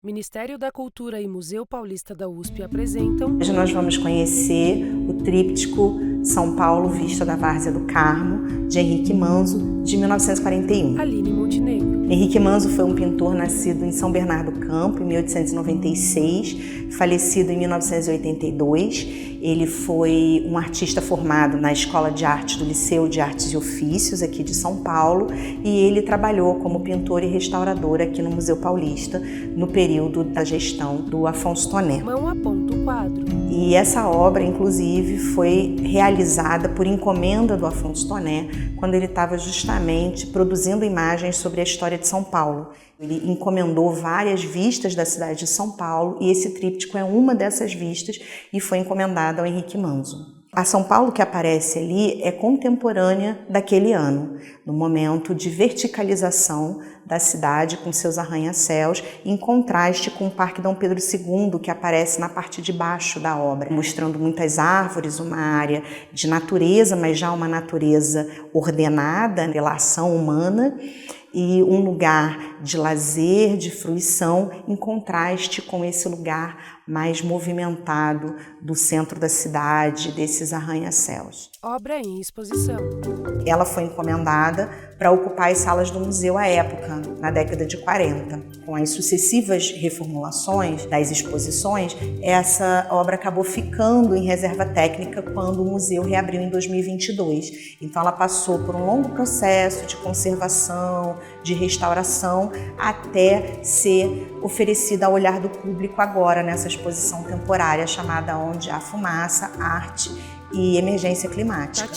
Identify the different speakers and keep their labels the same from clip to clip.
Speaker 1: Ministério da Cultura e Museu Paulista da USP apresentam...
Speaker 2: Hoje nós vamos conhecer o tríptico São Paulo, Vista da Várzea do Carmo, de Henrique Manzo, de 1941.
Speaker 1: Aline Montenegro.
Speaker 2: Henrique Manzo foi um pintor nascido em São Bernardo do Campo, em 1896, falecido em 1982. Ele foi um artista formado na Escola de Artes do Liceu de Artes e Ofícios, aqui de São Paulo, e ele trabalhou como pintor e restaurador aqui no Museu Paulista, no período da gestão do Afonso Toné.
Speaker 1: Mão aponta o quadro.
Speaker 2: E essa obra, inclusive, foi realizada por encomenda do Afonso Toné, quando ele estava justamente produzindo imagens sobre a história de São Paulo. Ele encomendou várias vistas da cidade de São Paulo e esse tríptico é uma dessas vistas e foi encomendada ao Henrique Manzo. A São Paulo que aparece ali é contemporânea daquele ano, no momento de verticalização da cidade com seus arranha-céus, em contraste com o Parque Dom Pedro II, que aparece na parte de baixo da obra, mostrando muitas árvores, uma área de natureza, mas já uma natureza ordenada pela ação humana, e um lugar de lazer, de fruição, em contraste com esse lugar mais movimentado do centro da cidade, desses arranha-céus.
Speaker 1: Obra em exposição.
Speaker 2: Ela foi encomendada para ocupar as salas do museu à época, na década de 40. Com as sucessivas reformulações das exposições, essa obra acabou ficando em reserva técnica quando o museu reabriu em 2022. Então ela passou por um longo processo de conservação, de restauração, até ser oferecida ao olhar do público agora nessa exposição temporária chamada Onde há Fumaça, Arte e Emergência Climática.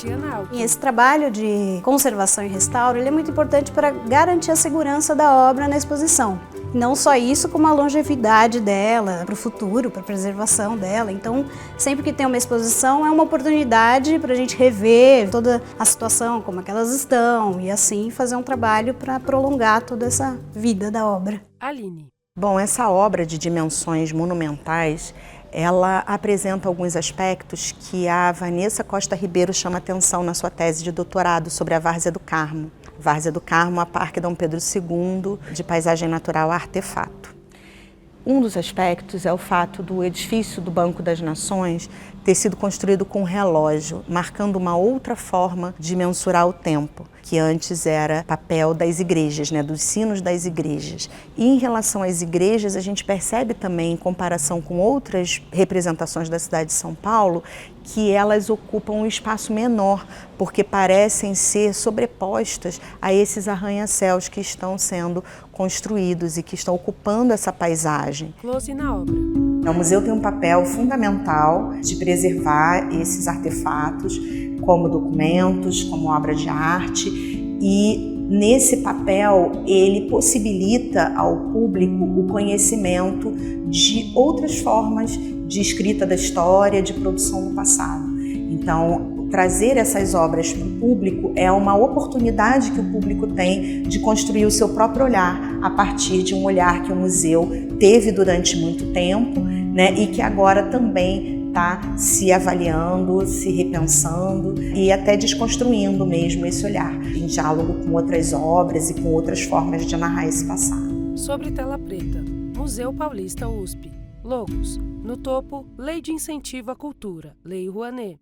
Speaker 3: E esse trabalho de conservação e restauro ele é muito importante para garantir a segurança da obra na exposição. Não só isso, como a longevidade dela para o futuro, para a preservação dela. Então, sempre que tem uma exposição, é uma oportunidade para a gente rever toda a situação, como é que elas estão, e assim fazer um trabalho para prolongar toda essa vida da obra.
Speaker 1: Aline.
Speaker 2: Bom, essa obra de dimensões monumentais, ela apresenta alguns aspectos que a Vanessa Costa Ribeiro chama atenção na sua tese de doutorado sobre a Várzea do Carmo. Várzea do Carmo, a Parque Dom Pedro II, de paisagem natural a artefato. Um dos aspectos é o fato do edifício do Banco das Nações ter sido construído com um relógio, marcando uma outra forma de mensurar o tempo, que antes era papel das igrejas, dos sinos das igrejas. E em relação às igrejas, a gente percebe também, em comparação com outras representações da cidade de São Paulo, que elas ocupam um espaço menor, porque parecem ser sobrepostas a esses arranha-céus que estão sendo construídos e que estão ocupando essa paisagem.
Speaker 1: Close na obra.
Speaker 2: O museu tem um papel fundamental de preservar esses artefatos como documentos, como obra de arte, e nesse papel ele possibilita ao público o conhecimento de outras formas de escrita da história, de produção do passado. Então, trazer essas obras para o público é uma oportunidade que o público tem de construir o seu próprio olhar a partir de um olhar que o museu teve durante muito tempo, e que agora também está se avaliando, se repensando e até desconstruindo mesmo esse olhar, em diálogo com outras obras e com outras formas de narrar esse passado.
Speaker 1: Sobre tela preta, Museu Paulista USP. Logos. No topo, Lei de Incentivo à Cultura, Lei Rouanet.